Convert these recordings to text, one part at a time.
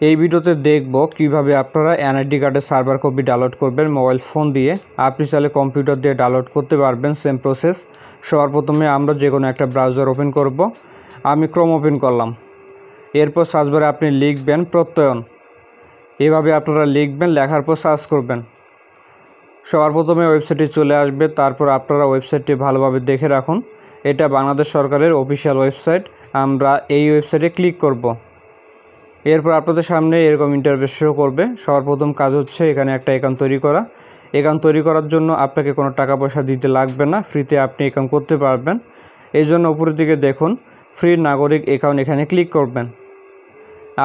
এই ভিডিওতে দেখব কিভাবে আপনারা এনআইডি কার্ডের সার্ভার কপি ডাউনলোড করবেন মোবাইল ফোন দিয়ে। আপনি চাইলে কম্পিউটার দিয়ে ডাউনলোড করতে পারবেন, সেম প্রসেস। সবার প্রথমে আমরা যে কোনো একটা ব্রাউজার ওপেন করব। আমি ক্রোম ওপেন করলাম। এরপর সার্চ বারে আপনি লিখবেন প্রত্যয়ন। এভাবে আপনারা লিখবেন, লেখার পর সার্চ করবেন। সবার প্রথমে ওয়েবসাইটটি চলে আসবে। তারপর আপনারা ওয়েবসাইটটি ভালোভাবে দেখে রাখুন। এটা বাংলাদেশ সরকারের অফিসিয়াল ওয়েবসাইট। আমরা এই ওয়েবসাইটে ক্লিক করব। এরপর আপনাদের সামনে এরকম ইন্টারফেস শো করবে। সবার প্রথম কাজ হচ্ছে এখানে একটা অ্যাকাউন্ট তৈরি করা। অ্যাকাউন্ট তৈরি করার জন্য আপনাকে কোনো টাকা পয়সা দিতে লাগবে না, ফ্রিতে আপনি অ্যাকাউন্ট করতে পারবেন। এই জন্য উপরের দিকে দেখুন ফ্রি নাগরিক অ্যাকাউন্ট, এখানে ক্লিক করবেন।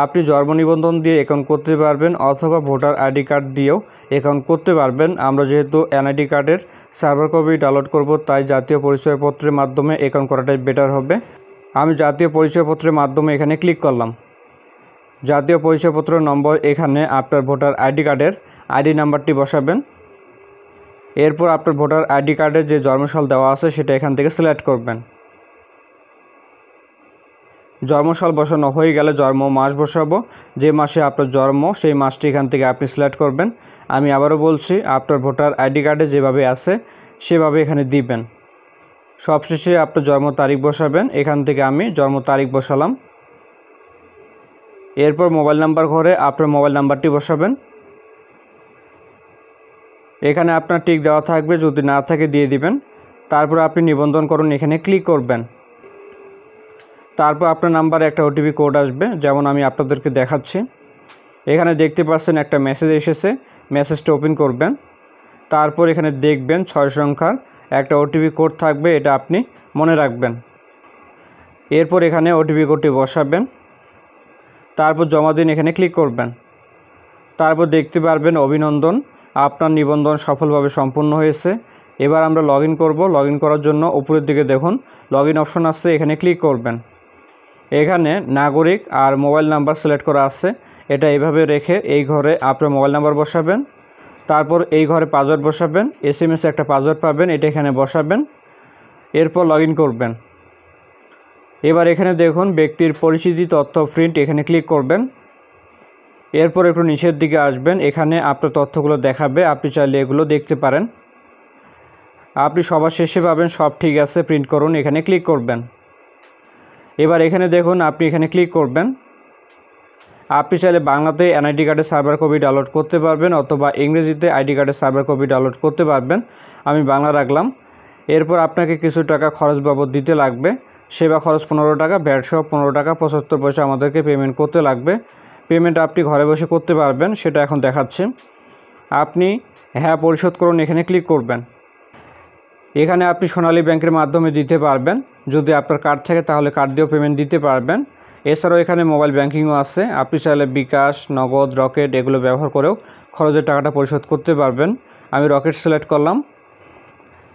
আপনি জন্ম নিবন্ধন দিয়ে অ্যাকাউন্ট করতে পারবেন অথবা ভোটার আইডি কার্ড দিয়েও অ্যাকাউন্ট করতে পারবেন। আমরা যেহেতু এনআইডি কার্ডের সার্ভার কপি ডাউনলোড করব, তাই জাতীয় পরিচয়পত্রের মাধ্যমে অ্যাকাউন্ট করাটাই বেটার হবে। আমি জাতীয় পরিচয়পত্রের মাধ্যমে এখানে ক্লিক করলাম। জাতীয় পরিচয়পত্র নম্বর, এখানে আপনার ভোটার আইডি কার্ডের আইডি নাম্বারটি বসাবেন। এরপর আপনার ভোটার আইডি কার্ডের যে জন্মসাল দেওয়া আছে সেটা এখান থেকে সিলেক্ট করবেন। জন্মসাল বসানো হয়ে গেলে জন্ম মাস বসাবো। যে মাসে আপনার জন্ম সেই মাসটি এখান থেকে আপনি সিলেক্ট করবেন। আমি আবারও বলছি, আপনার ভোটার আইডি কার্ডে যেভাবে আছে সেভাবে এখানে দিবেন। সবশেষে আপনার জন্ম তারিখ বসাবেন। এখান থেকে আমি জন্ম তারিখ বসালাম। এরপর মোবাইল নাম্বার ঘরে আপনার মোবাইল নাম্বারটি বসাবেন। এখানে আপনার টিক দেওয়া থাকবে, যদি না থাকে দিয়ে দিবেন। তারপর আপনি নিবন্ধন করুন, এখানে ক্লিক করবেন। তারপর আপনার নাম্বারে একটা ওটিপি কোড আসবে, যেমন আমি আপনাদেরকে দেখাচ্ছি। এখানে দেখতে পাচ্ছেন একটা মেসেজ এসেছে, মেসেজটা ওপেন করবেন। তারপর এখানে দেখবেন 6 সংখ্যার একটা ওটিপি কোড থাকবে, এটা আপনি মনে রাখবেন। এরপর এখানে ওটিপি কোডটি বসাবেন। তারপর জমা দিন, এখানে ক্লিক করবেন। তারপর দেখতে পারবেন অভিনন্দন, আপনার নিবন্ধন সফলভাবে সম্পূর্ণ হয়েছে। এবার আমরা লগ ইন করব। লগ ইন করার জন্য উপরের দিকে দেখুন লগ ইন অপশন আছে, এখানে ক্লিক করবেন। এখানে নাগরিক আর মোবাইল নাম্বার সিলেক্ট করা আছে, এটা এইভাবে রেখে এই ঘরে আপনার মোবাইল নাম্বার বসাবেন। তারপর এই ঘরে পাসওয়ার্ড বসাবেন। SMS একটা পাসওয়ার্ড পাবেন, এটা এখানে বসাবেন। এরপর লগ ইন করবেন। এবার এখানে দেখুন ব্যক্তির পরিচিতি তথ্য প্রিন্ট, এখানে ক্লিক করবেন। এরপর একটু নিচের দিকে আসবেন, এখানে আপনার তথ্যগুলো দেখাবে, আপনি চাইলে এগুলো দেখতে পারেন। আপনি সবার শেষে পাবেন সব ঠিক আছে, প্রিন্ট করুন, এখানে ক্লিক করবেন। এবার এখানে দেখুন আপনি এখানে ক্লিক করবেন। আপনি চাইলে বাংলাতে এনআইডি কার্ডের সার্ভার কপি ডাউনলোড করতে পারবেন অথবা ইংরেজিতে আইডি কার্ডের সার্ভার কপি ডাউনলোড করতে পারবেন। আমি বাংলা রাখলাম। এরপর আপনাকে কিছু টাকা খরচ বাবদ দিতে লাগবে। সেবা খরচ 15 টাকা, ভ্যাট সহ 15 টাকা 75 পয়সা আমাদেরকে পেমেন্ট করতে লাগবে। পেমেন্ট আপনি ঘরে বসে করতে পারবেন, সেটা এখন দেখাচ্ছে। আপনি হ্যাঁ পরিশোধ করুন, এখানে ক্লিক করবেন। এখানে আপনি সোনালী ব্যাংকের মাধ্যমে দিতে পারবেন। যদি আপনার কার্ড থাকে তাহলে কার্ড দিয়েও পেমেন্ট দিতে পারবেন। এছাড়াও এখানে মোবাইল ব্যাংকিংও আছে, আপনি চাইলে বিকাশ, নগদ, রকেট এগুলো ব্যবহার করেও খরচের টাকাটা পরিশোধ করতে পারবেন। আমি রকেট সিলেক্ট করলাম।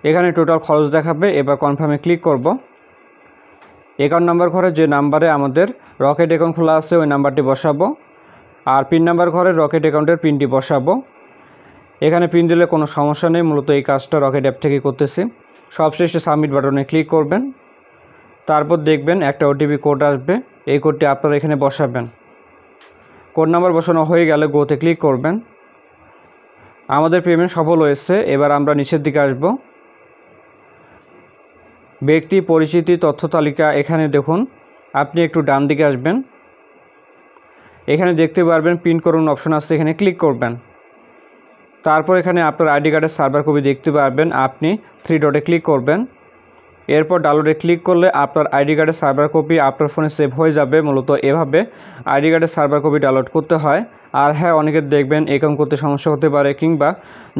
এখানে টোটাল খরচ দেখাবে। এবার কনফার্মে ক্লিক করব। অ্যাকাউন্ট নাম্বার ঘরে যে নাম্বারে আমাদের রকেট অ্যাকাউন্ট খোলা আছে ওই নাম্বারটি বসাবো। আর পিন নাম্বার ঘরে রকেট অ্যাকাউন্টের পিনটি বসাবো। এখানে পিন দিলে কোনো সমস্যা নেই, মূলত এই কাজটা রকেট অ্যাপ থেকে করতেছি। সবশেষে সাবমিট বাটনে ক্লিক করবেন। তারপর দেখবেন একটা ওটিপি কোড আসবে, এই কোডটি আপনারা এখানে বসাবেন। কোড নাম্বার বসানো হয়ে গেলে গোতে ক্লিক করবেন। আমাদের পেমেন্ট সফল হয়েছে। এবার আমরা নিচের দিকে আসব। ব্যক্তি পরিচিতি তথ্য তালিকা, এখানে দেখুন আপনি একটু ডান দিকে আসবেন। এখানে দেখতে পারবেন প্রিন্ট করুন অপশন আছে, এখানে ক্লিক করবেন। তারপর এখানে আপনার আইডি কার্ডের সার্ভার কপি দেখতে পারবেন, আপনি 3 ডটে ক্লিক করবেন। এরপর ডাউনলোডে ক্লিক করলে আপনার আইডি কার্ডের সার্ভার কপি আপনার ফোনে সেভ হয়ে যাবে। মূলত এভাবে আইডি কার্ডের সার্ভার কপি ডাউনলোড করতে হয়। আর হ্যাঁ, অনেকের দেখবেন অ্যাকাউন্ট করতে সমস্যা হতে পারে, কিংবা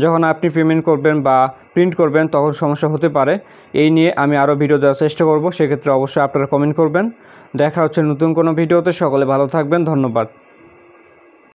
যখন আপনি পেমেন্ট করবেন বা প্রিন্ট করবেন তখন সমস্যা হতে পারে। এই নিয়ে আমি আরও ভিডিও দেওয়ার চেষ্টা করব, সেক্ষেত্রে অবশ্যই আপনারা কমেন্ট করবেন। দেখা হচ্ছে নতুন কোনো ভিডিওতে। সকলে ভালো থাকবেন, ধন্যবাদ।